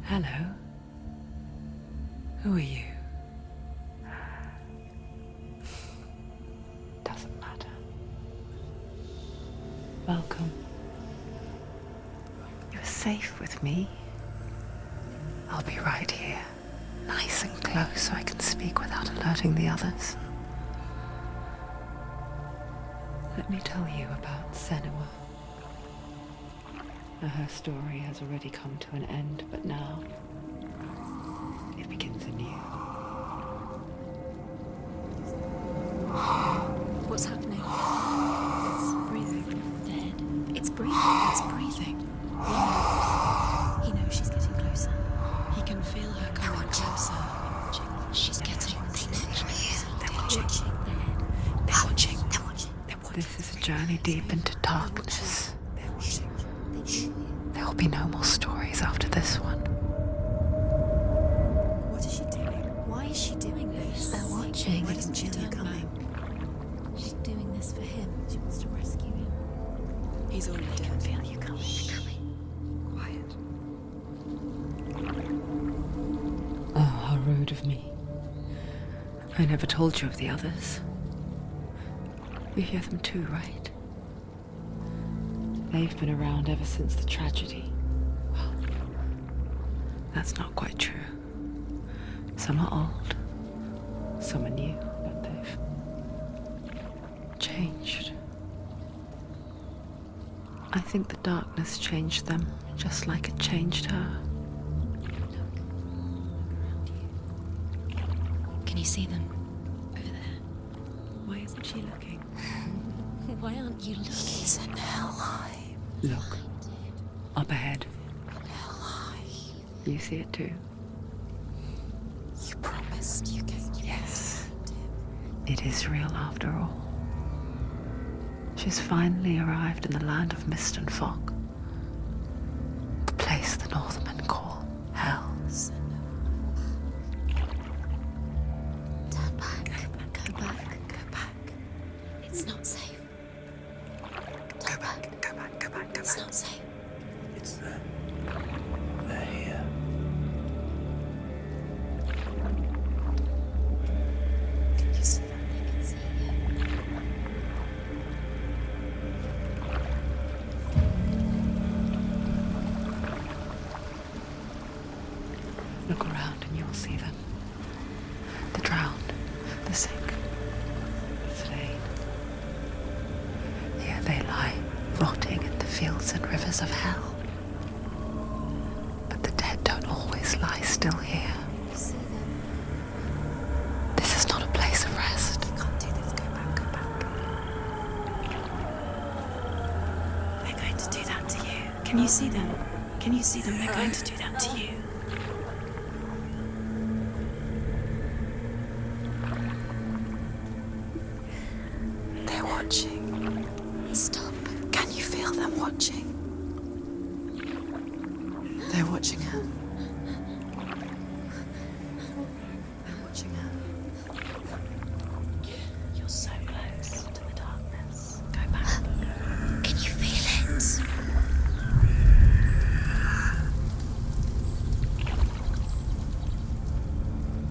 Hello. Who are you? Doesn't matter. Welcome. You're safe with me. I'll be right here, nice and close so I can speak without alerting the others. Let me tell you about Senua. Her story has already come to an end, but now it begins anew. What's happening? It's breathing. Dead. It's breathing. It's breathing. He knows she's getting closer. He can feel her coming closer. She's getting closer. They're watching. They're watching. They're watching. This is a journey deep into darkness. There will be no more stories after this one. What is she doing? Why is she doing this? They're watching. Why doesn't she turn coming? She's doing this for him. She wants to rescue him. He's already dead. I can feel you coming. Quiet. Oh, how rude of me. I never told you of the others. You hear them too, right? They've been around ever since the tragedy. Well, that's not quite true. Some are old, some are new, but they've changed. I think the darkness changed them, just like it changed her. Can you see them? Over there. Why isn't she looking? Why aren't you looking? He's in hell. Look, up ahead. You see it too? You promised you came. Yes. It is real after all. She's finally arrived in the land of mist and fog. The place the Northmen call Hell. Turn back. Go back. It's not safe. Go back. It's not safe. It's them. They're here. Can you see them? They can see you. Look around and you will see them. The drowned, the sick, the slain. Here they lie, rotting in the fields and rivers of hell. But the dead don't always lie still here. You see them? This is not a place of rest. You can't do this. Go back. They're going to do that to you. Can you see them? Can you see them? They're going to do that to you. They're watching. Stop. Can you feel them watching? They're watching her. They're watching her. You're so close to the darkness. Go back. Can you feel it?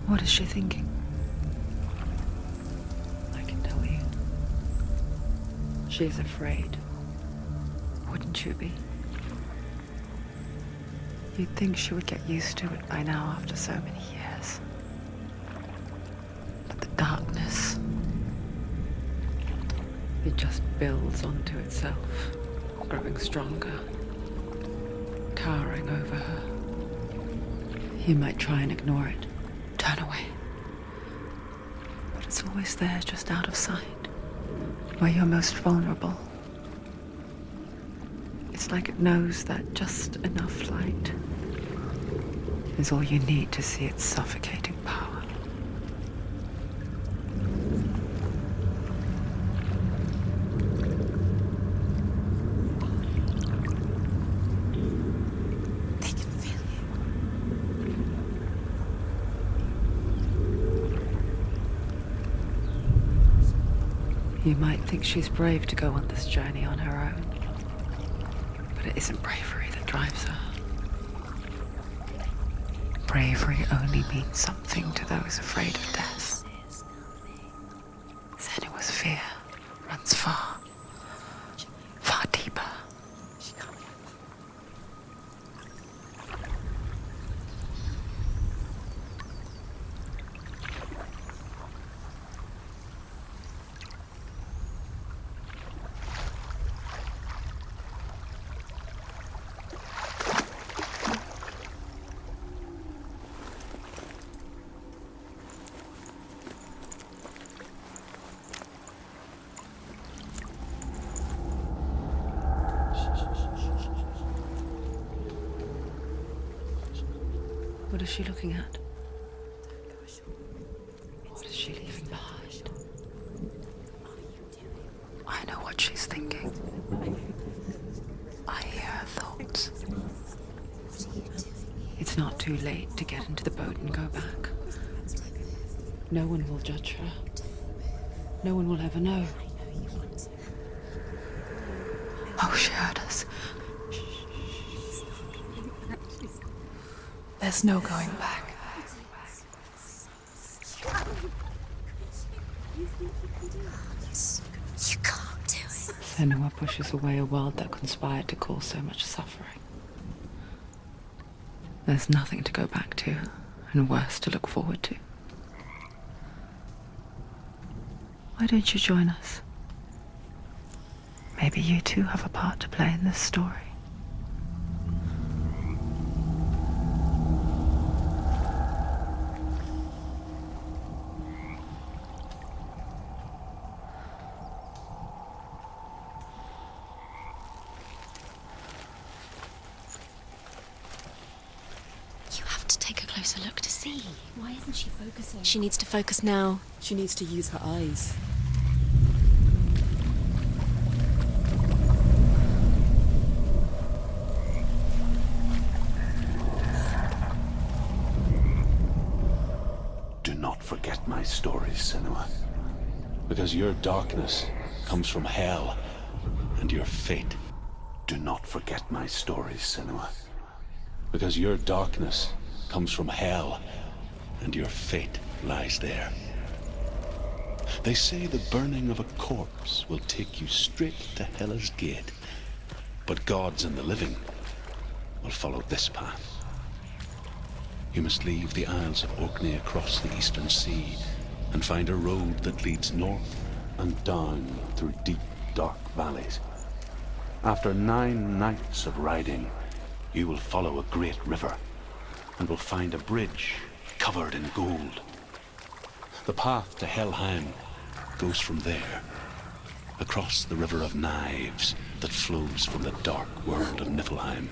What is she thinking? I can tell you. She's afraid. Wouldn't you be? You'd think she would get used to it by now after so many years. But the darkness, it just builds onto itself, growing stronger, towering over her. You might try and ignore it, turn away. But it's always there, just out of sight, where you're most vulnerable. It's like it knows that just enough light is all you need to see its suffocating power. They can feel you. You might think she's brave to go on this journey on her own, but it isn't bravery that drives her. bravery only means something to those afraid of death. Senua's fear runs far, far deeper. What is she looking at? What is she leaving behind? I know what she's thinking. I hear her thoughts. It's not too late to get into the boat and go back. No one will judge her. No one will ever know. Oh, she heard us. There's no going back. You can't do it. Senua pushes away a world that conspired to cause so much suffering. There's nothing to go back to, and worse to look forward to. Why don't you join us? Maybe you too have a part to play in this story. You have to take a closer look to see. Why isn't she focusing? She needs to focus now. She needs to use her eyes. Do not forget my stories, Senua. Because your darkness comes from hell, and your fate. Do not forget my stories, Senua. Because your darkness comes from hell, and your fate lies there. They say the burning of a corpse will take you straight to Hela's gate, but gods and the living will follow this path. You must leave the Isles of Orkney across the eastern sea and find a road that leads north and down through deep, dark valleys. After 9 nights of riding, you will follow a great river and will find a bridge covered in gold. The path to Helheim goes from there, across the River of Knives that flows from the dark world of Niflheim.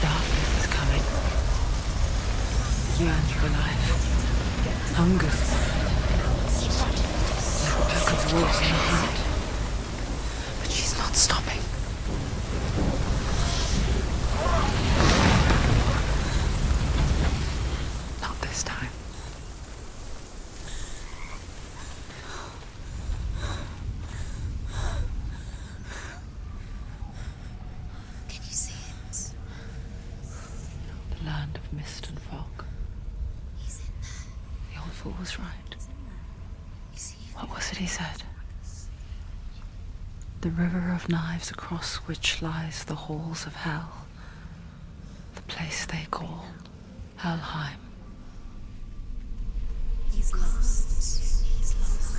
Darkness is coming. Yearns for life. Hunger. Like a pack of wolves in a hunt. But she's not stopping. Not this time. Can you see it? The land of mist and fog. He's in there. The old fool was right. You see him? What was it he said? The river of knives across which lies the halls of hell. The place they call Helheim. He's lost. He's lost.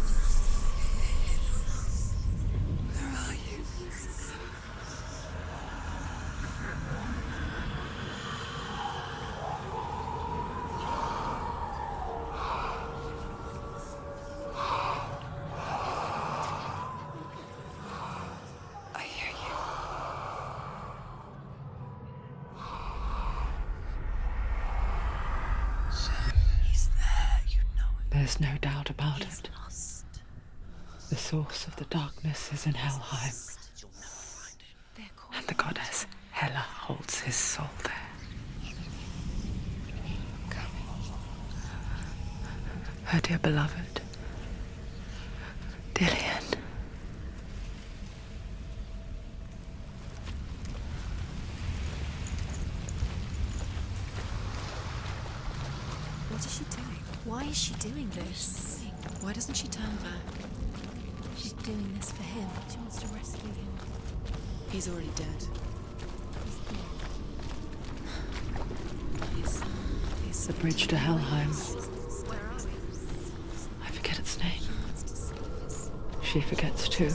Where are you? There's no doubt about He's it. lost. The source of the darkness is in Helheim, They're called and the goddess Hela holds his soul there. Her dear beloved, Dillian. What is she doing? Why is she doing this? Why doesn't she turn back? She's doing this for him. She wants to rescue him. He's already dead. It's the bridge to Helheim. Where are we? I forget its name. She forgets too.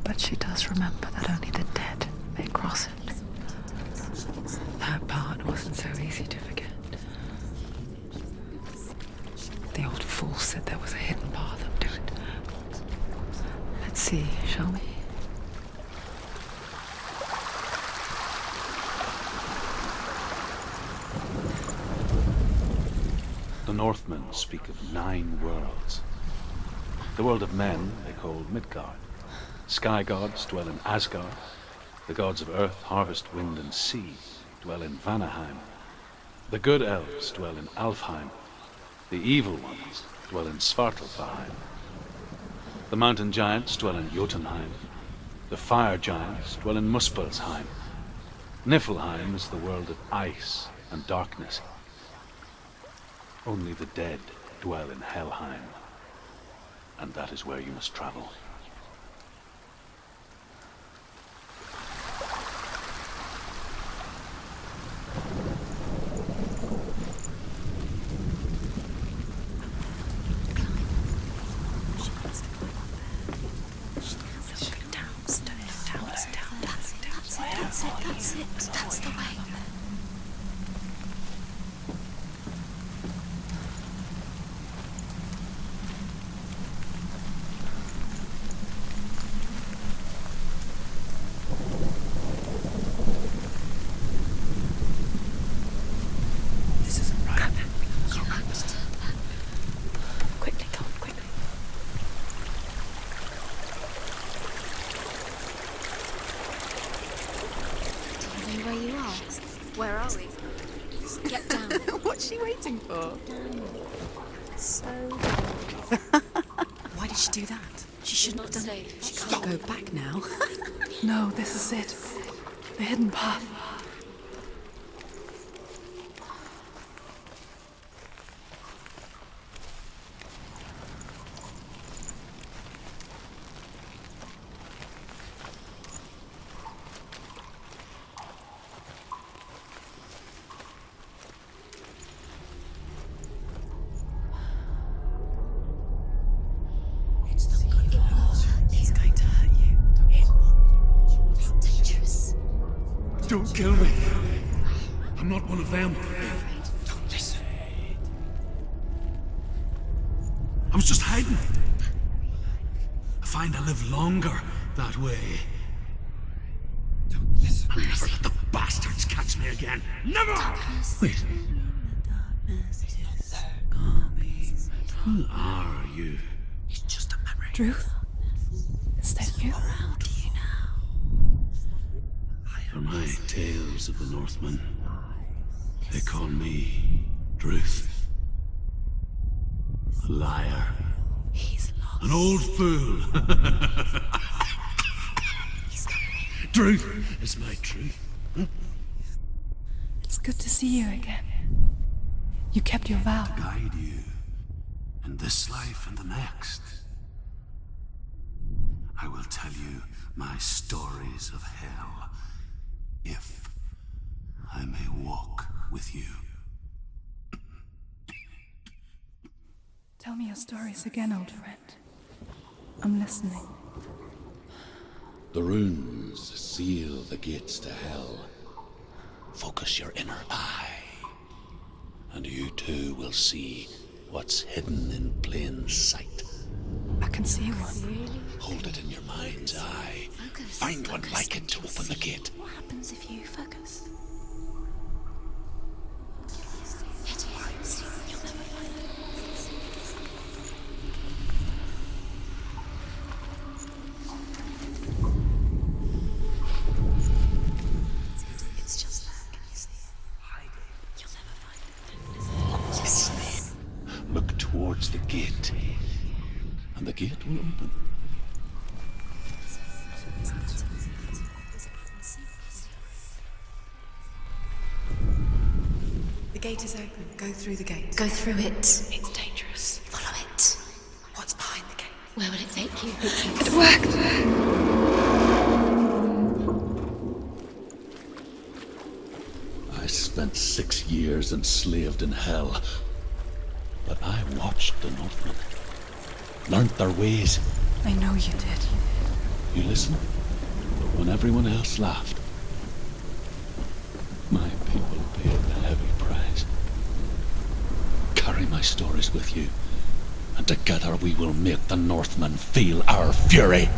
But she does remember that only the dead may cross it. That part wasn't so easy to forget. The old fool said there was a hidden path up to it. Let's see, shall we? The Northmen speak of 9 worlds. The world of men they call Midgard. Sky gods dwell in Asgard. The gods of earth, harvest, wind, and sea dwell in Vanaheim. The good elves dwell in Alfheim. The evil ones dwell in Svartalfheim. The mountain giants dwell in Jotunheim. The fire giants dwell in Muspelheim. Niflheim is the world of ice and darkness. Only the dead dwell in Helheim, and that is where you must travel. That's it. That's the way. This isn't right. Quickly, come, quickly. Do you know where you are? Where are we? Get down. What's she waiting for? So. Why did she do that? She shouldn't have done it. She can't go back now. No, this is it. The hidden path. It's going to hurt you. It's dangerous. Don't kill me. I'm not one of them. Don't listen. I was just hiding. I find I live longer that way. Don't listen. I'll never let the bastards catch me again. Never! Wait. Who are you? It's just a memory. Truth? Is that you? For my tales of the Northmen, they call me Druth. A liar. He's lost. An old fool. Truth is my truth. It's good to see you again. You kept your vow. Guide you in this life and the next. I will tell you my stories of hell, if I may walk with you. Tell me your stories again, old friend. I'm listening. The runes seal the gates to hell. Focus your inner eye, and you too will see what's hidden in plain sight. I can see one. Really? Hold it in your mind's eye. Focus. Find one Focus. like it to open the gate. What happens if you focus? You'll never find gate, and the gate will open. The gate is open. Go through the gate. Go through it. It's dangerous. Follow it. What's behind the gate? Where will it take you? It worked. I spent 6 years enslaved in hell, but I watched the Northmen, learnt their ways. I know you did. You listen? When everyone else laughed, my people paid the heavy price. Carry my stories with you, and together we will make the Northmen feel our fury.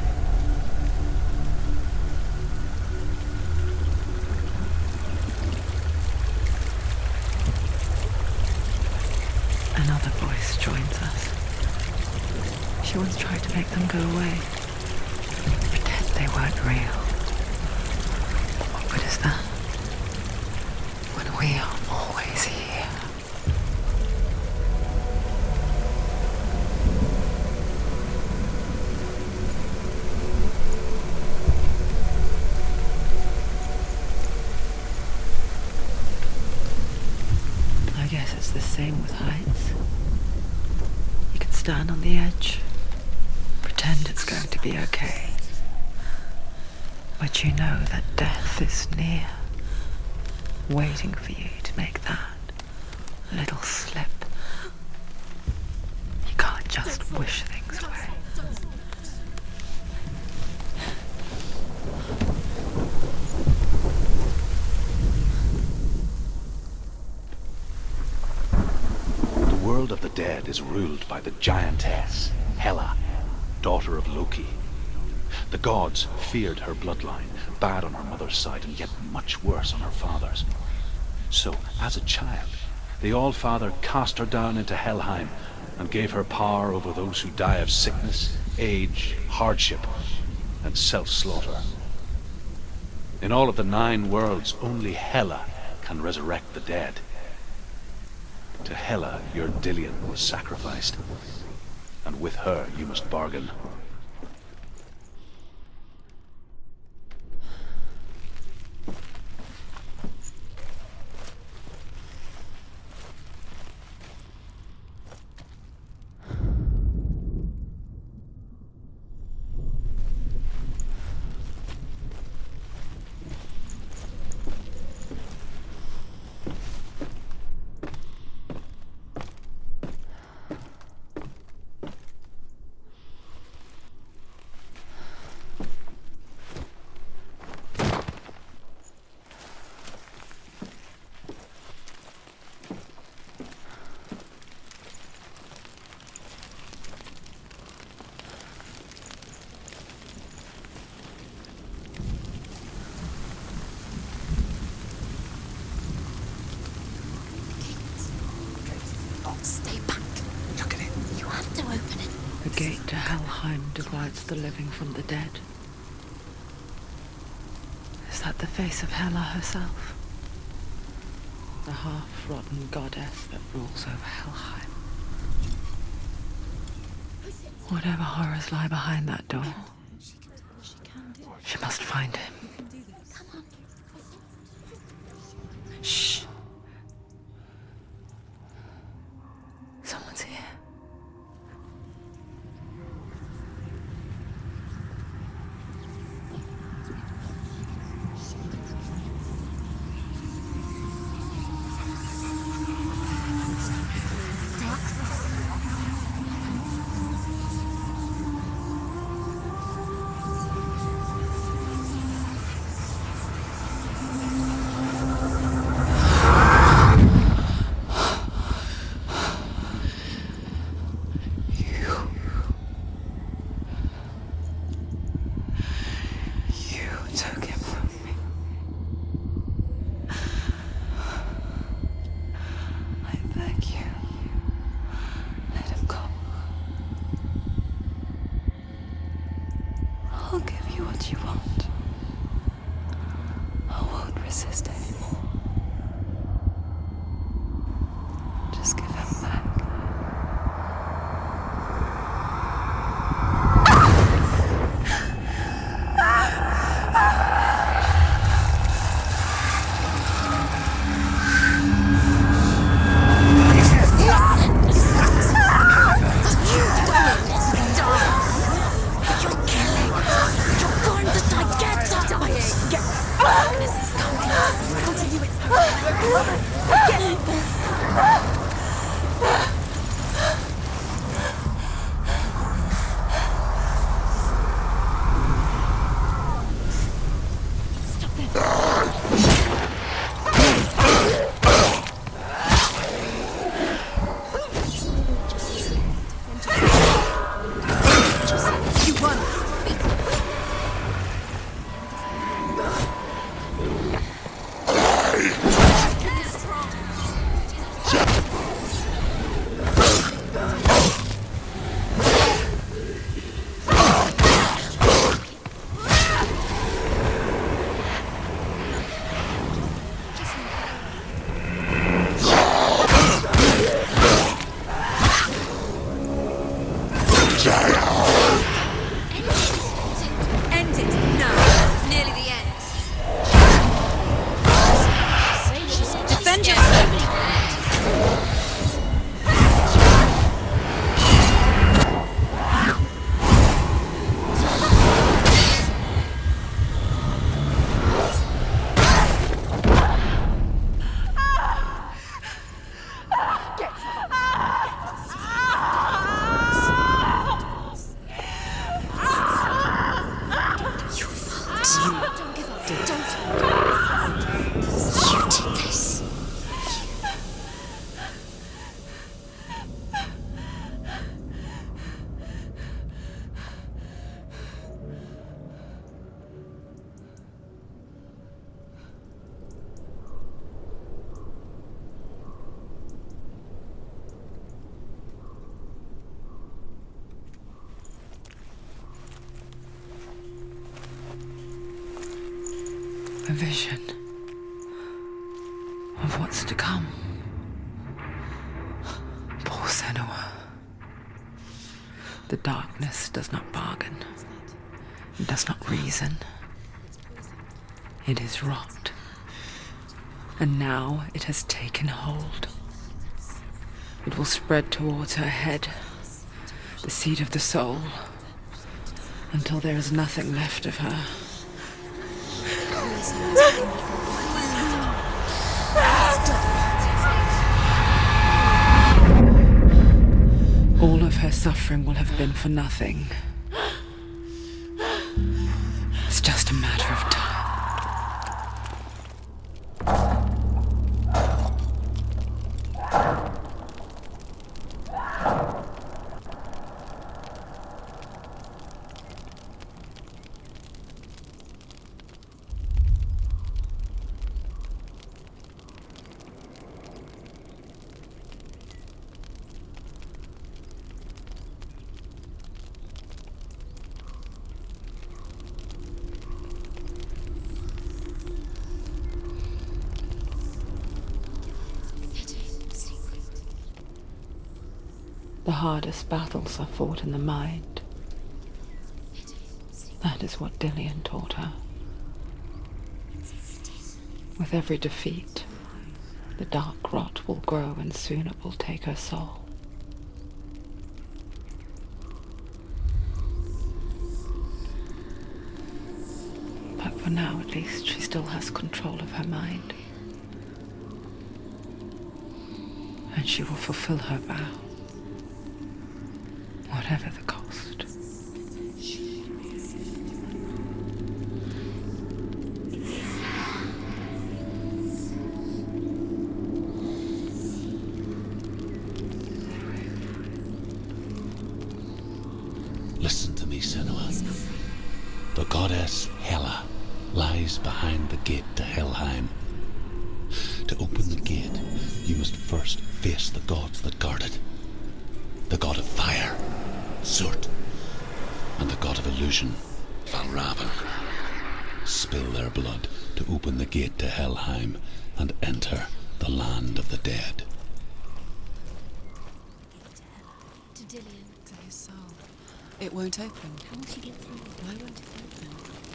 Another voice joins us. She once tried to make them go away. Pretend they weren't real. What good is that? When we are always here. I guess it's the same with heights. You can stand on the edge, pretend it's going to be okay. But you know that death is near, waiting for you to make that little slip. You can't just wish things away. The world of the dead is ruled by the giantess, Hela, daughter of Loki. The gods feared her bloodline, bad on her mother's side and yet much worse on her father's. So, as a child, the All-Father cast her down into Helheim and gave her power over those who die of sickness, age, hardship, and self-slaughter. In all of the 9 worlds, only Hela can resurrect the dead. To Hela, your Dillion was sacrificed, and with her you must bargain. Stay back. Look at it. You have to open it. The gate to Helheim divides the living from the dead. Is that the face of Hela herself? The half-rotten goddess that rules over Helheim. Whatever horrors lie behind that door, she must find him. Shh. Someone's here. I'll give you what you want. I won't resist anymore. Just give him back. a vision of what's to come. Poor Senua. The darkness does not bargain. It does not reason. It is rot. And now it has taken hold. It will spread towards her head, the seat of the soul, until there is nothing left of her. All of her suffering will have been for nothing. It's just a matter of time. The hardest battles are fought in the mind. That is what Dillian taught her. With every defeat, the dark rot will grow and soon it will take her soul. But for now, at least, she still has control of her mind. And she will fulfill her vow. Whatever the cost. Listen to me, Senua. The goddess Hela lies behind the gate to Helheim. To open the gate, you must first face the gods that guard it. The god of fire, Surt, and the god of illusion, Valravan. Spill their blood to open the gate to Helheim and enter the land of the dead. To Dillian. To his soul. It won't open. How will she get through? Why won't it open?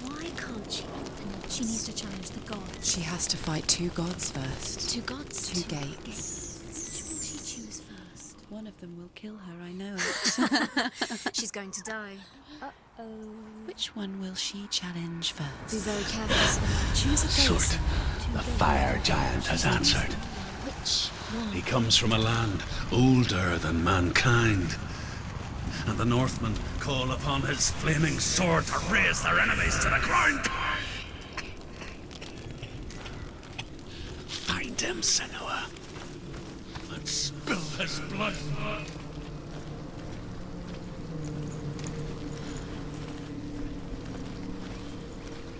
Why can't she open? She needs to challenge the gods. She has to fight two gods first. Two gods? Two gates. Which will she choose first? One of them will kill her, I know it. She's going to die. Uh-oh. Which one will she challenge Be first? very careful. Choose a face. Surt, the fire giant, has answered. Which one? He comes from a land older than mankind. And the Northmen call upon his flaming sword to raise their enemies to the ground. Find him, Senua, and spill his blood.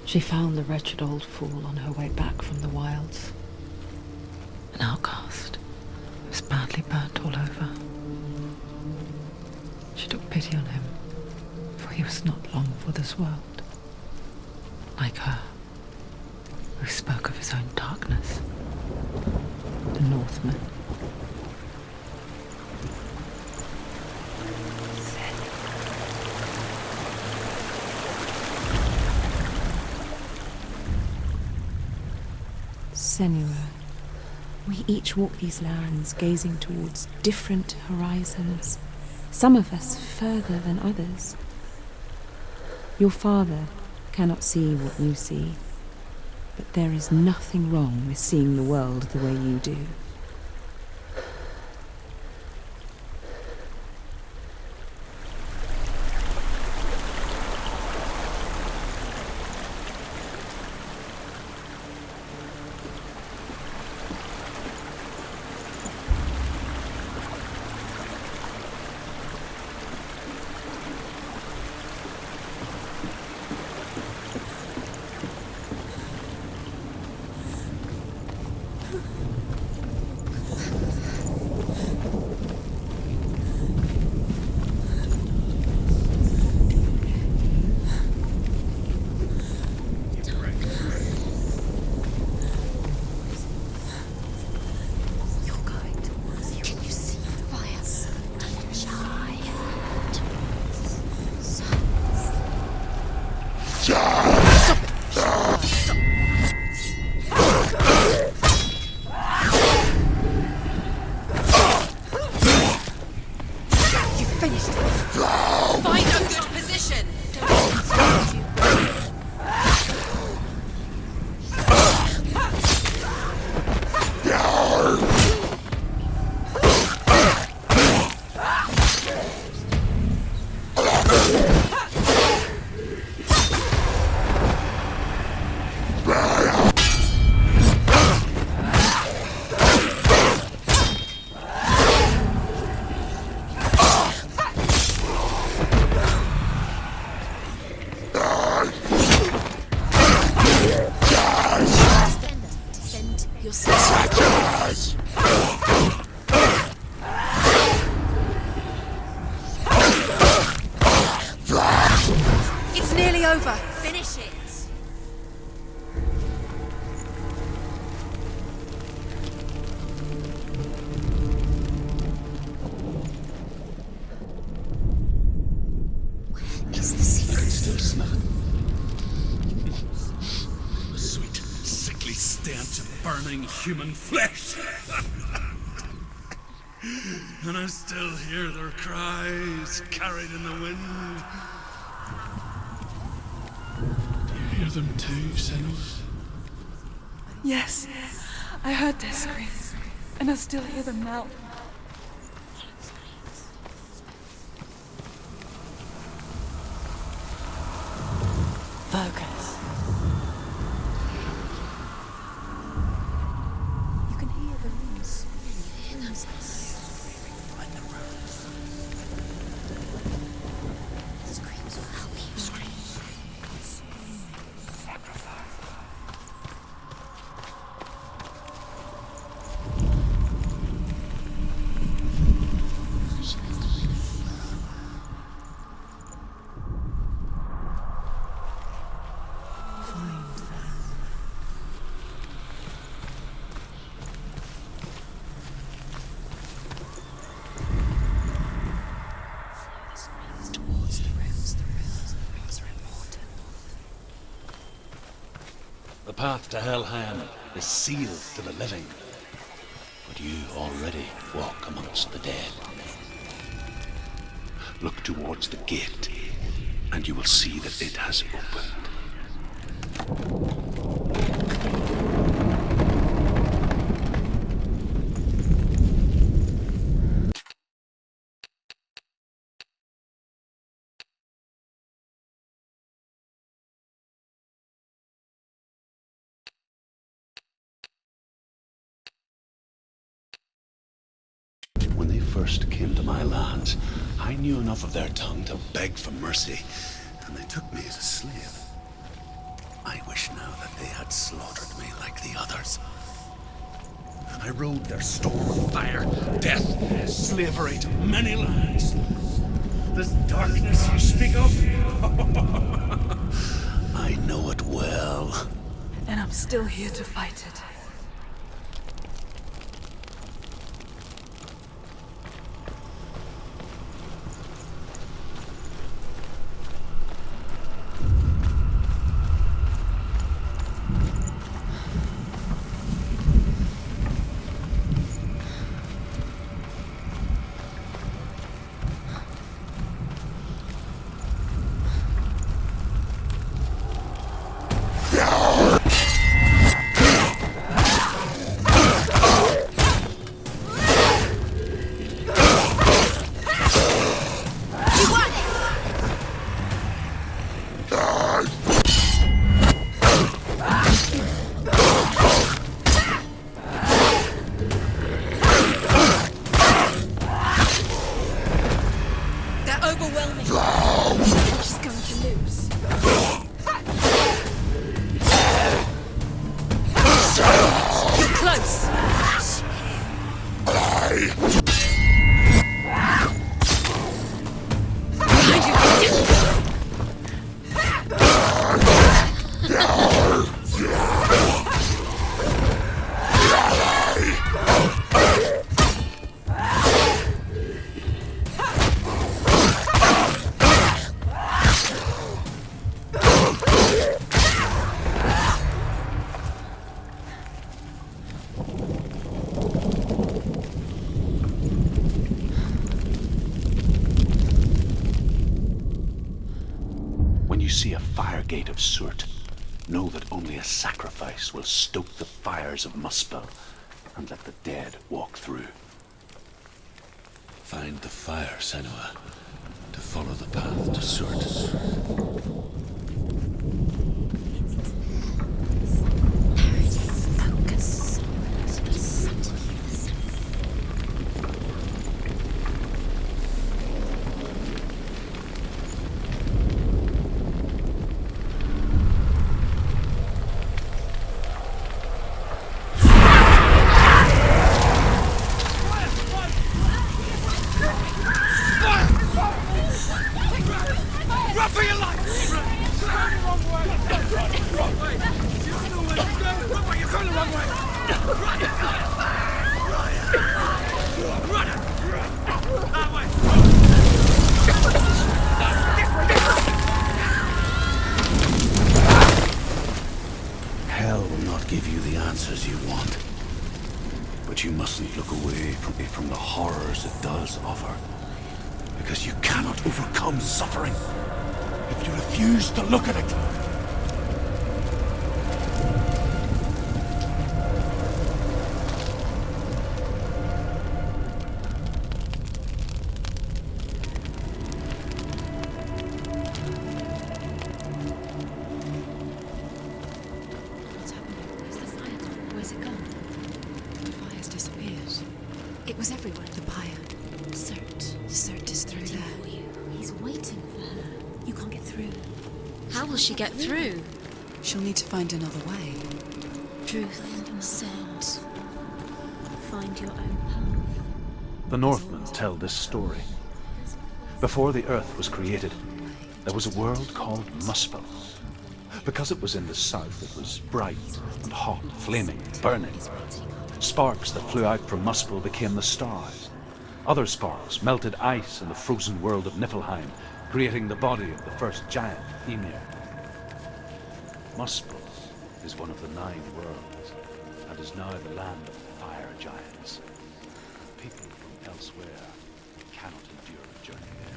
She found the wretched old fool on her way back from the wilds. An outcast. He was badly burnt all over. She took pity on him, for he was not long for this world. Like her, who spoke of his own darkness. The Northman. Senua, we each walk these lands gazing towards different horizons, some of us further than others. Your father cannot see what you see, but there is nothing wrong with seeing the world the way you do. over. Finish it. Is the secret? I can still smell it. The sweet, sickly stench of burning human flesh. And I still hear their cries carried in the wind. Do you hear them too, Senua? Yes, I heard their screams, and I still hear them now. Focus. You can hear the runes. Find the runes. Screams will help you. The path to Helheim is sealed to the living, but you already walk amongst the dead. Look towards the gate, and you will see that it has opened. When they first came to my lands, I knew enough of their tongue to beg for mercy, and they took me as a slave. I wish now that they had slaughtered me like the others. I rode their storm of fire, death, slavery to many lands. This darkness you speak of, I know it well. And I'm still here to fight it. When you see a fire gate of Surt, know that only a sacrifice will stoke the fires of Muspel and let the dead walk through. Find the fire, Senua, to follow the path to Surt. Run for your life! cannot give you the answers you want. But you mustn't look away from the horrors it does offer. Because you cannot overcome suffering if you refuse to look at it. What's happening? Where's the fire gone? Where's it gone? The fire's disappeared. It was everywhere. The pyre. Cert is through there. For you. He's waiting for her. You can't get through. How will she get through? She'll need to find another way. Truth said, find your own path. The Northmen tell this story. Before the earth was created, there was a world called Muspel. Because it was in the south, it was bright and hot, flaming, burning. Sparks that flew out from Muspel became the stars. Other sparks melted ice in the frozen world of Niflheim, creating the body of the first giant, Ymir. Muspel is one of the 9 worlds, and is now the land of fire giants. People from elsewhere cannot endure a journey there.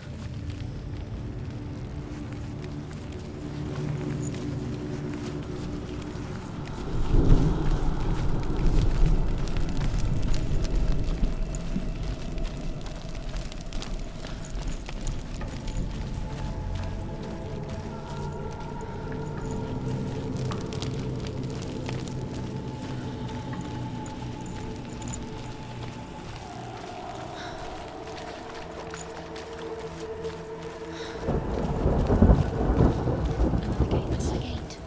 Another gate.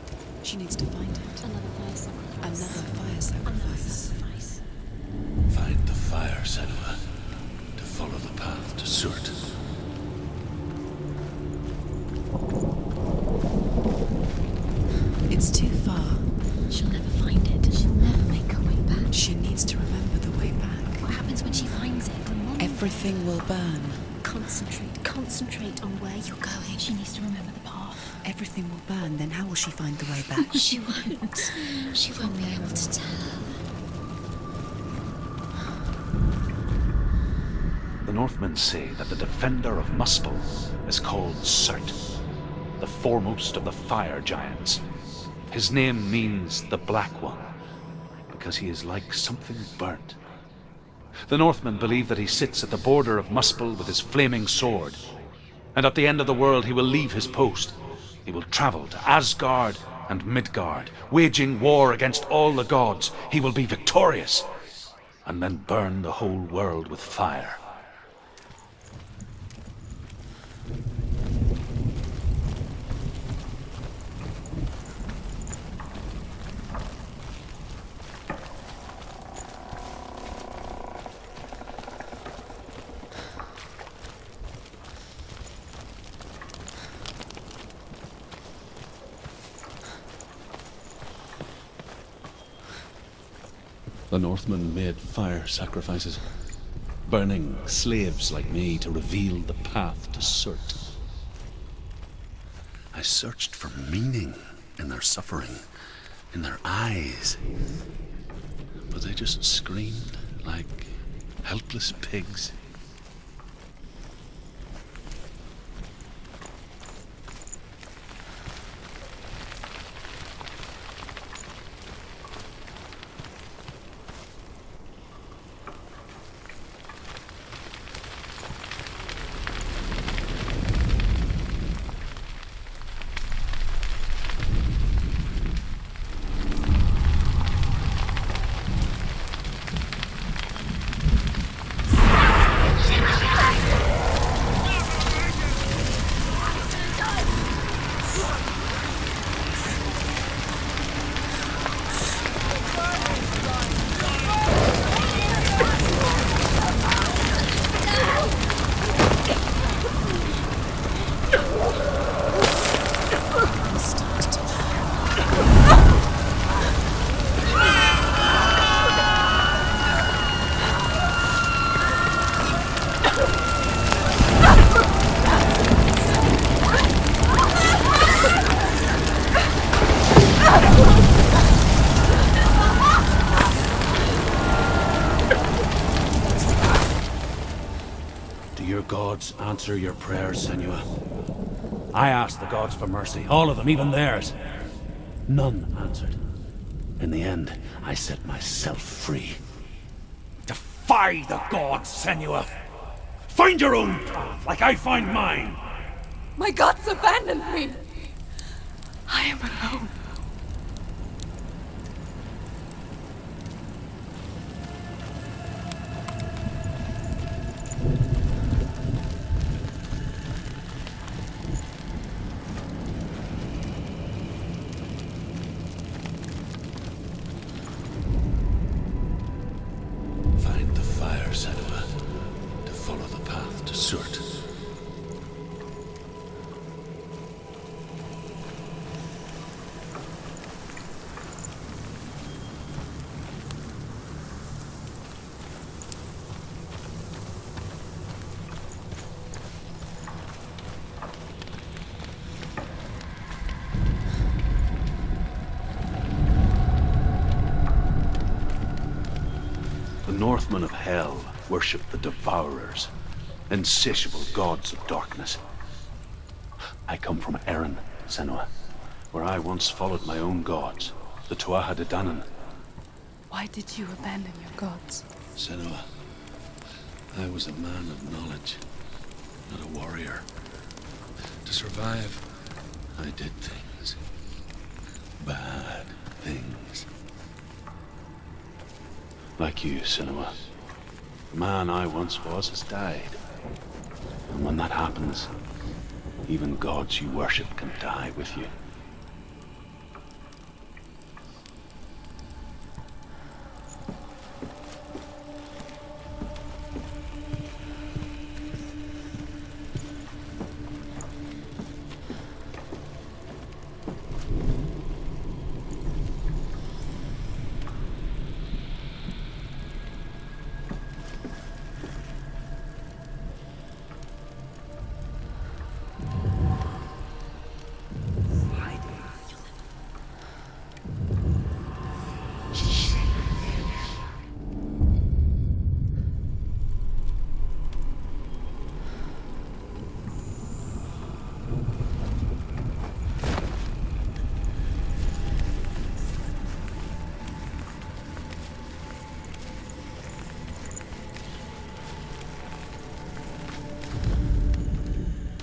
She needs to find it. Another fire sacrifice. Another fire Another sacrifice. sacrifice. Find the fire, Senua, to follow the path to Surt. It's too far. She'll never find it. She'll never make her way back. She needs to remember the way back. What happens when she finds it? Remember. Everything will burn. Concentrate on where you're going. She needs to remember the path. Everything will burn, then how will she find the way back? She won't. She won't be able to tell. The Northmen say that the defender of Muspel is called Surt, the foremost of the fire giants. His name means the Black One, because he is like something burnt. The Northmen believe that he sits at the border of Muspel with his flaming sword, and at the end of the world he will leave his post. He will travel to Asgard and Midgard, waging war against all the gods. He will be victorious, and then burn the whole world with fire. The Northmen made fire sacrifices, burning slaves like me to reveal the path to Surt. I searched for meaning in their suffering, in their eyes. But they just screamed like helpless pigs. gods answer your prayers, Senua. I asked the gods for mercy, all of them, even theirs. None answered. In the end, I set myself free. Defy the gods, Senua! Find your own path, like I find mine! My gods abandoned me! I am alone. Find the fire, Senua, to follow the path to Surt. The Northmen of Hell worship the Devourers, insatiable gods of darkness. I come from Erin, Senua, where I once followed my own gods, the Tuatha De Danann. Why did you abandon your gods? Senua, I was a man of knowledge, not a warrior. To survive, I did things. Bad things. Like you, Senua. The man I once was has died. And when that happens, even gods you worship can die with you.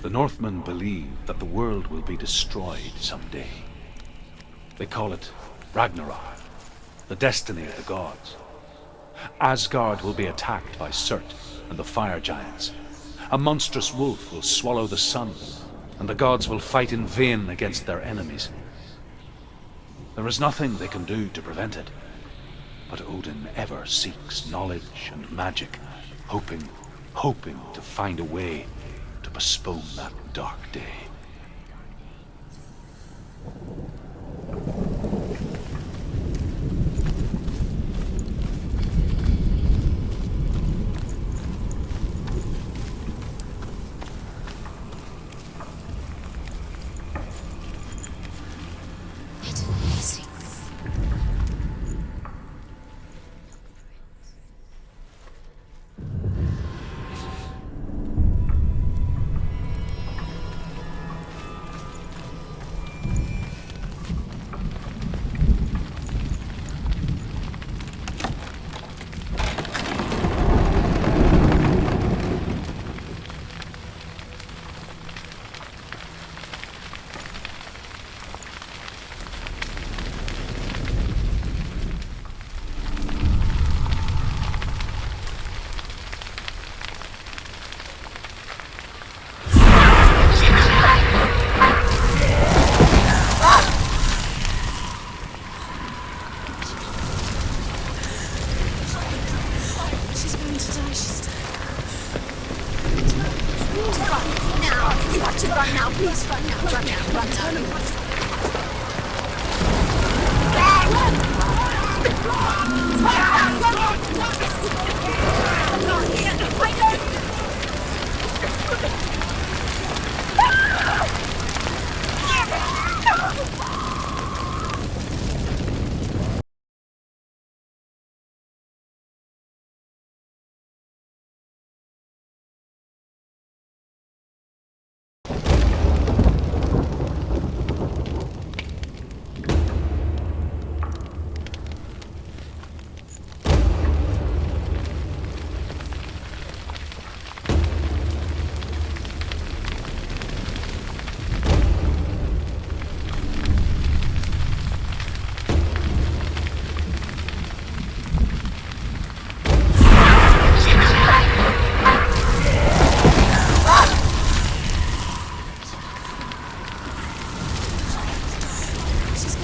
The Northmen believe that the world will be destroyed someday. They call it Ragnarok, the destiny of the gods. Asgard will be attacked by Surt and the fire giants. A monstrous wolf will swallow the sun, and the gods will fight in vain against their enemies. There is nothing they can do to prevent it, but Odin ever seeks knowledge and magic, hoping to find a way to postpone that dark day.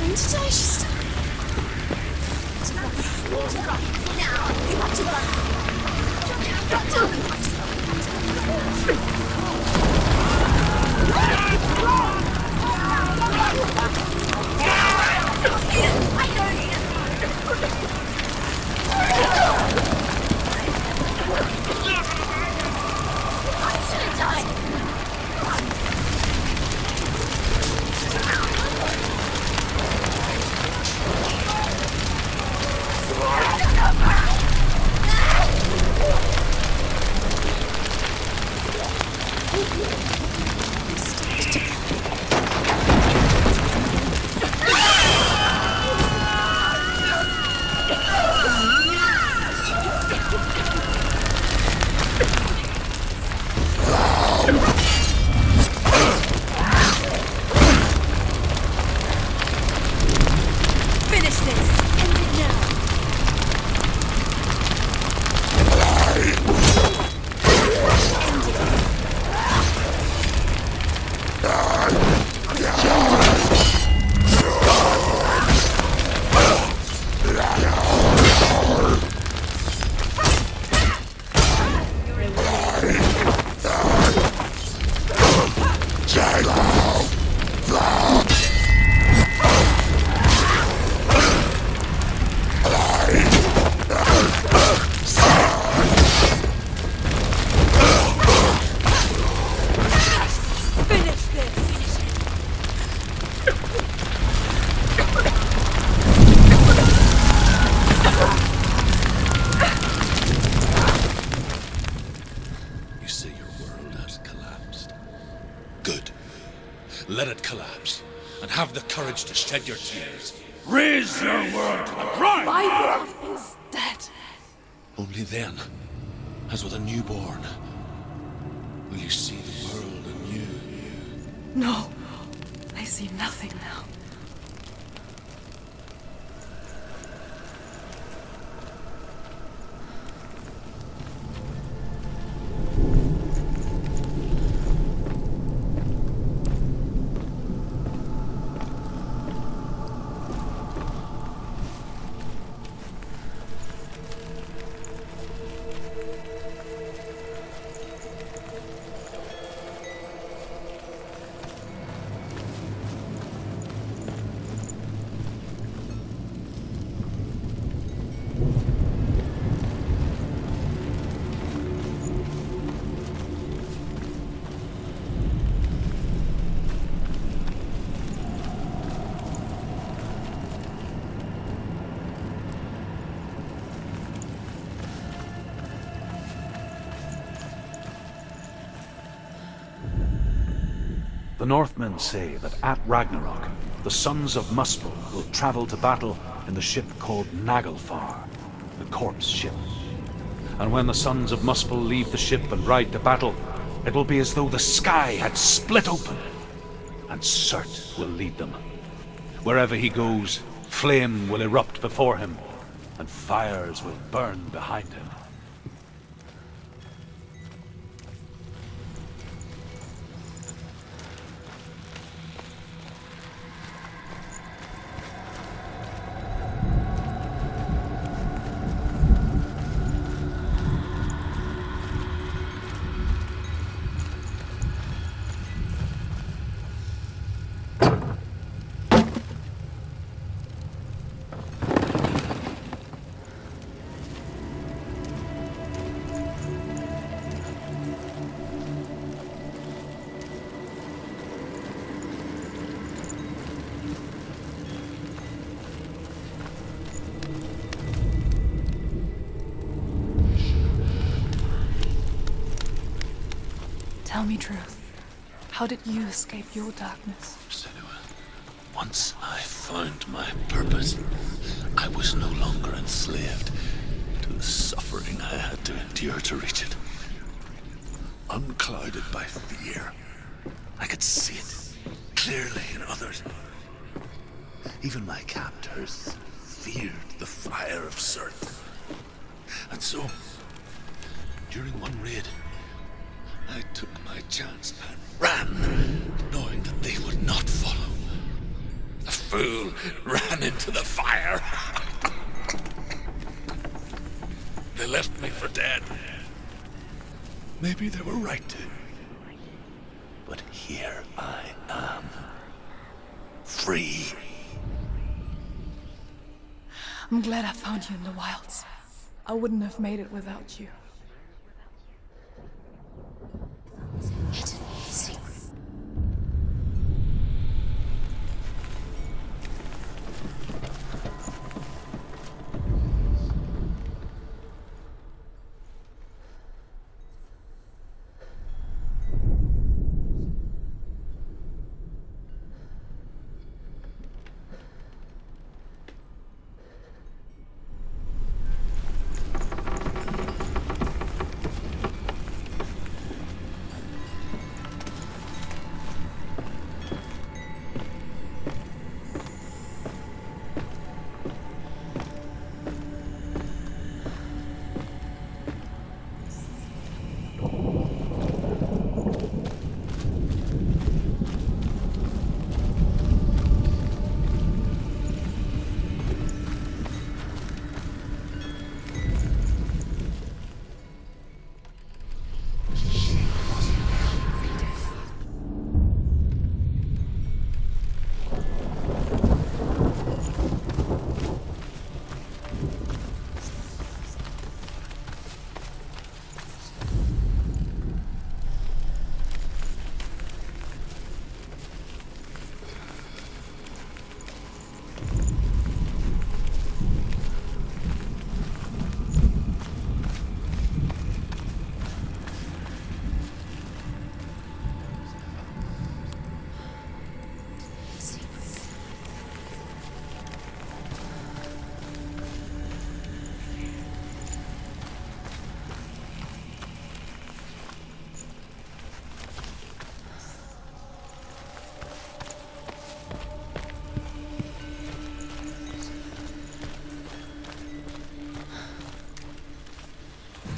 going to die. She's still... You say your world has collapsed. Good. Let it collapse, and have the courage to shed your tears. Raise your world to the brine! My world is dead. Only then, as with a newborn, will you see the world anew. No, I see nothing now. The Northmen say that at Ragnarok, the sons of Muspel will travel to battle in the ship called Naglfar, the corpse ship. And when the sons of Muspel leave the ship and ride to battle, it will be as though the sky had split open, and Surt will lead them. Wherever he goes, flame will erupt before him, and fires will burn behind him. Tell me truth. How did you escape your darkness? Senua, once I found my purpose, I was no longer enslaved to the suffering I had to endure to reach it. Unclouded by fear, I could see it clearly in others. Even my captors feared the fire of Surt. And so, during one raid, I took my chance and ran, knowing that they would not follow. The fool ran into the fire. They left me for dead. Maybe they were right to. But here I am. Free. I'm glad I found you in the wilds. I wouldn't have made it without you. Hidden secret.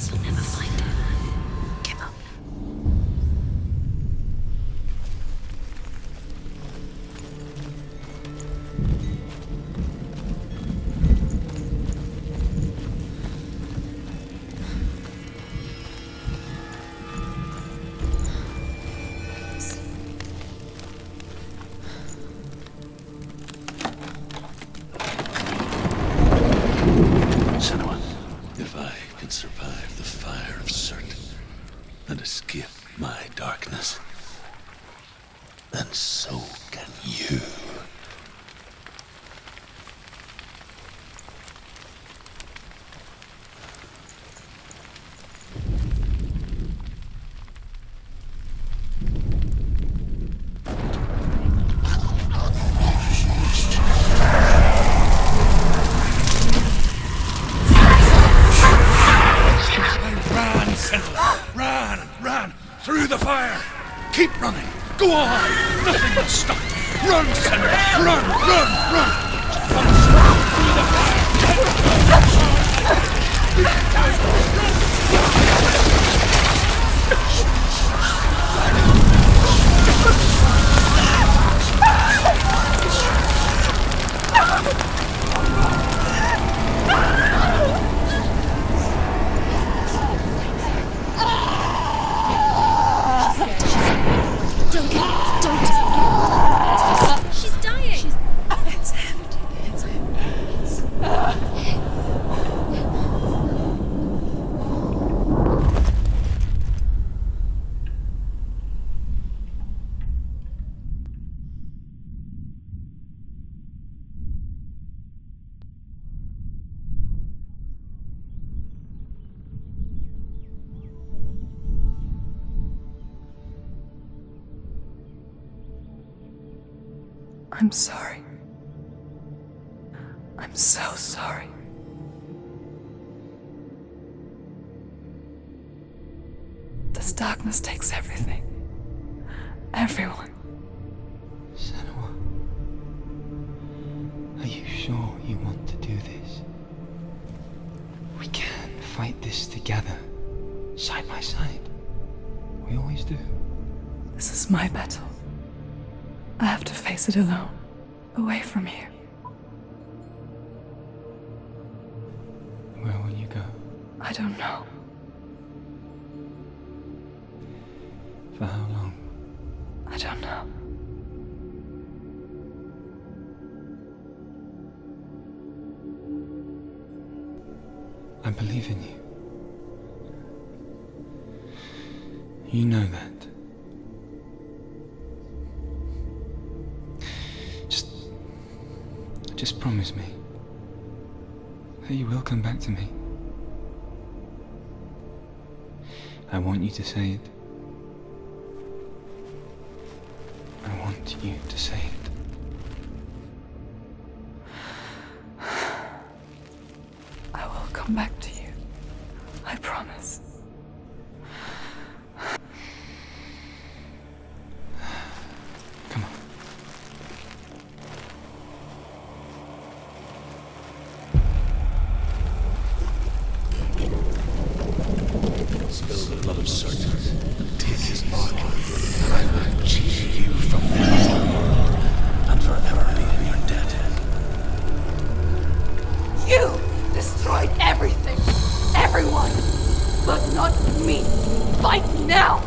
You'll never find it. Give up. Senua, if I can survive the fire of Surt and escape my darkness, then so can you. Run! Through the fire! Keep running! Go on! Nothing will stop you! Run, Senua! Run! Just one step through the fire! Don't give up. Don't give up. She's dying. It's him. It's him. I'm sorry. I'm so sorry. This darkness takes everything. Everyone. Senua, are you sure you want to do this? We can fight this together, side by side. We always do. This is my battle. I have to face it alone. Away from here. Where will you go? I don't know. For how long? I don't know. I believe in you. You know that. Just promise me that you will come back to me. I want you to say it. I want you to say it. I will come back to you. I promise. Come on. Spill the blood of Certain and take his mark, and I will cheat you from the world and forever be in your debt. You destroyed everything, everyone, but not me. Fight now!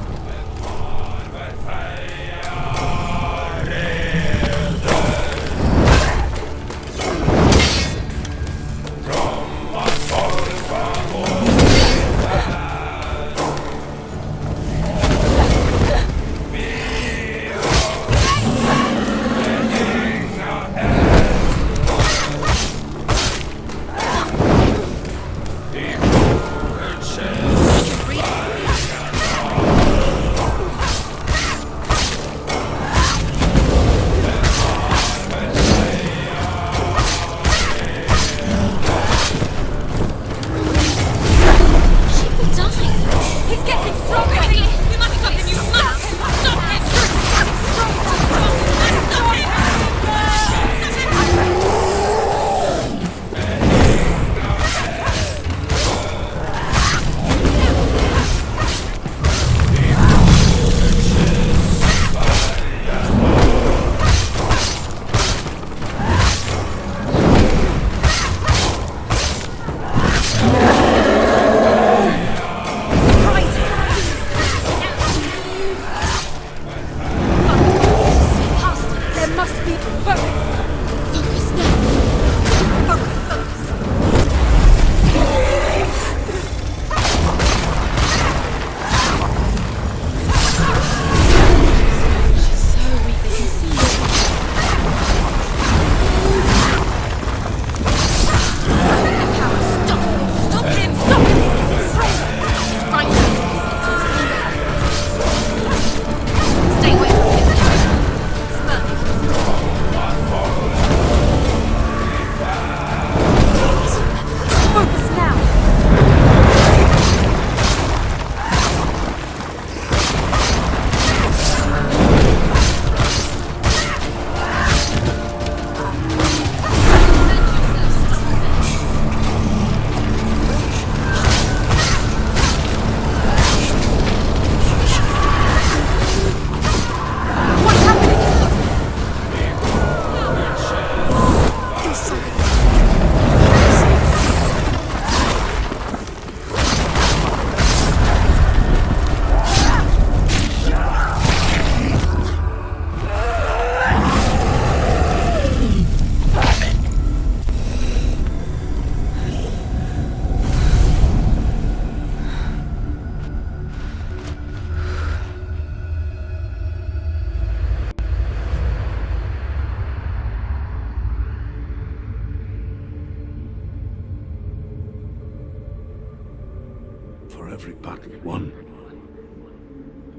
For every battle won,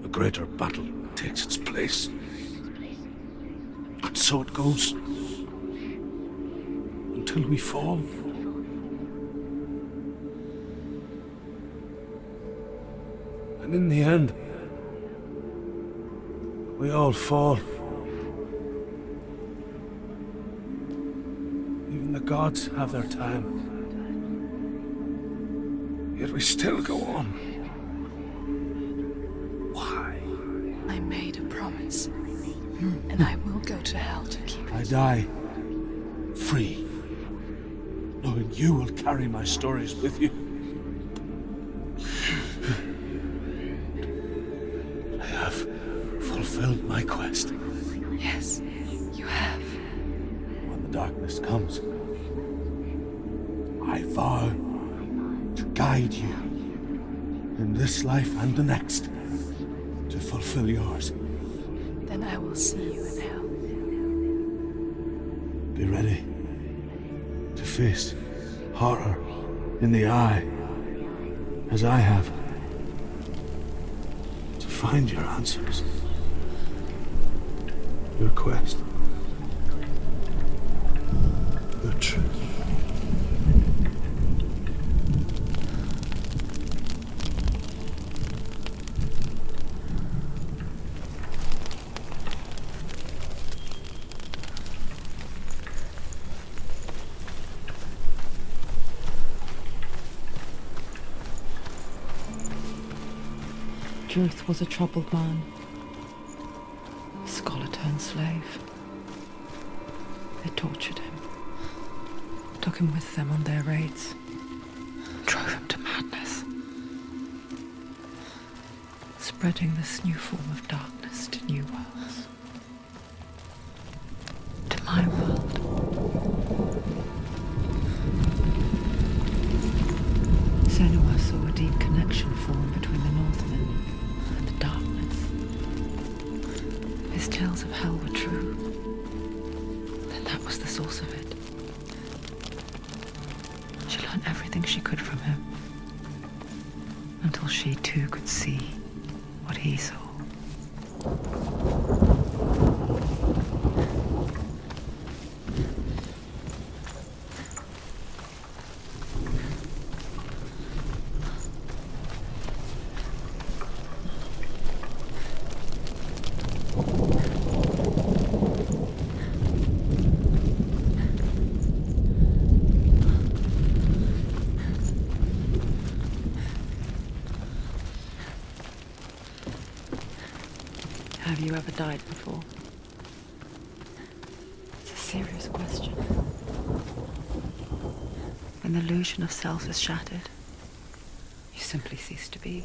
a greater battle takes its place. And so it goes. Until we fall. And in the end, we all fall. Even the gods have their time. Yet we still go on. Why? I made a promise, and I will go to hell to keep it. I die free, knowing you will carry my stories with you. I have fulfilled my quest. Yes, you have. When the darkness comes, I vow to guide you in this life and the next to fulfill yours. Then I will see you in hell. Be ready to face horror in the eye, as I have, to find your answers, your quest, your truth. Druth was a troubled man, a scholar turned slave. They tortured him, took him with them on their raids, drove him to madness, spreading this new form of darkness to new worlds. To my world. Senua saw a deep connection form between the Northmen and the darkness. His tales of hell were true. Then that was the source of it. She learned everything she could from him, until she too could see what he saw. Have you ever died before? It's a serious question. When the illusion of self is shattered, you simply cease to be.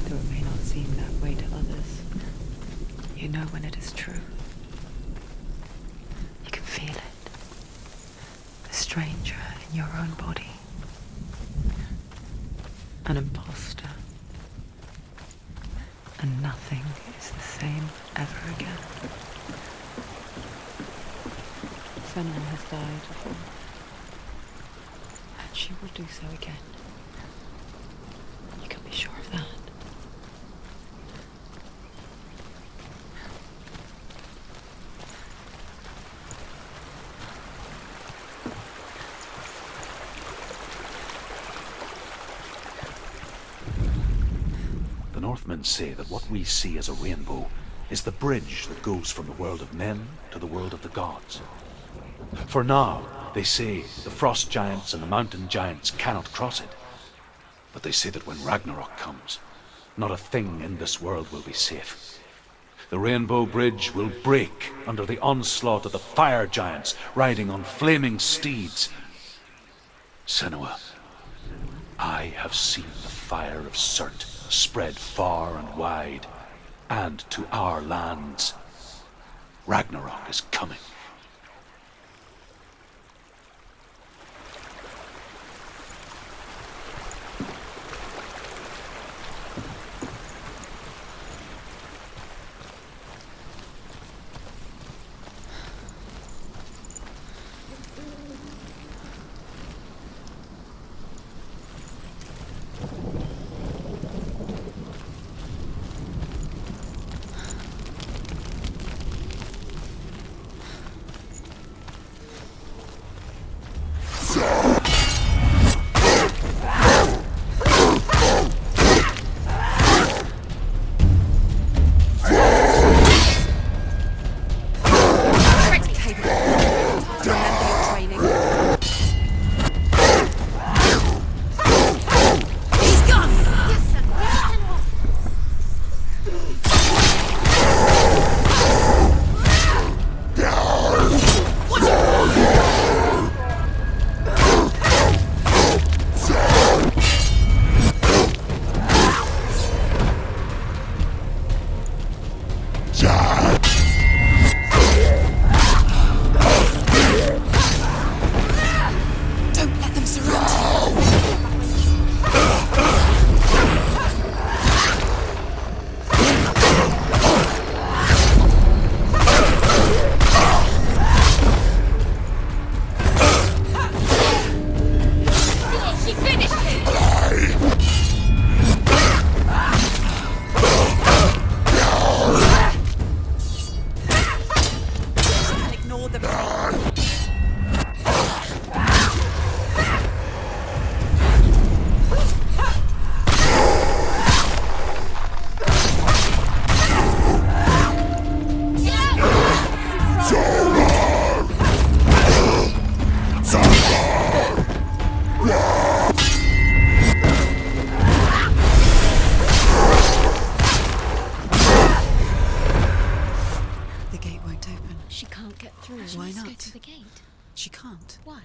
Though it may not seem that way to others, you know when it is true. You can feel it. A stranger in your own body. An imposter. And nothing is the same ever again. Senua has died before, and she will do so again. You can be sure of that. Northmen say that what we see as a rainbow is the bridge that goes from the world of men to the world of the gods. For now, they say the frost giants and the mountain giants cannot cross it. But they say that when Ragnarok comes, not a thing in this world will be safe. The rainbow bridge will break under the onslaught of the fire giants riding on flaming steeds. Senua, I have seen the fire of Surt spread far and wide, and to our lands. Ragnarok is coming. You're the pain. The gate won't open. She can't get through. Why Let's go not? to the gate. She can't. Why?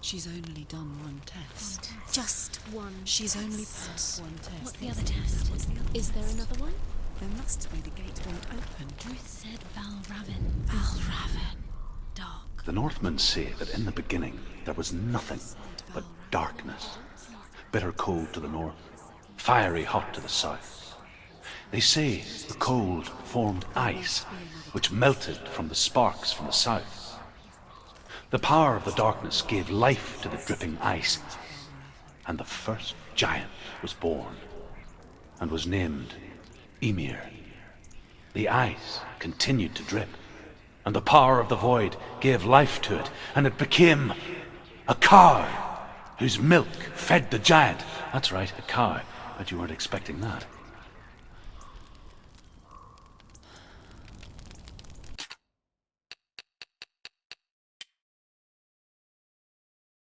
She's only done one test. Just one. She's test. only passed one test. What's the other test? Is there another one? There must be. The gate won't open. Ruth said Valravin. Valravin. Dark. The Northmen say that in the beginning there was nothing but darkness. Bitter cold to the north, fiery hot to the south. They say the cold formed ice, which melted from the sparks from the south. The power of the darkness gave life to the dripping ice, and the first giant was born, and was named Ymir. The ice continued to drip, and the power of the void gave life to it, and it became a cow whose milk fed the giant. That's right, a cow, but you weren't expecting that.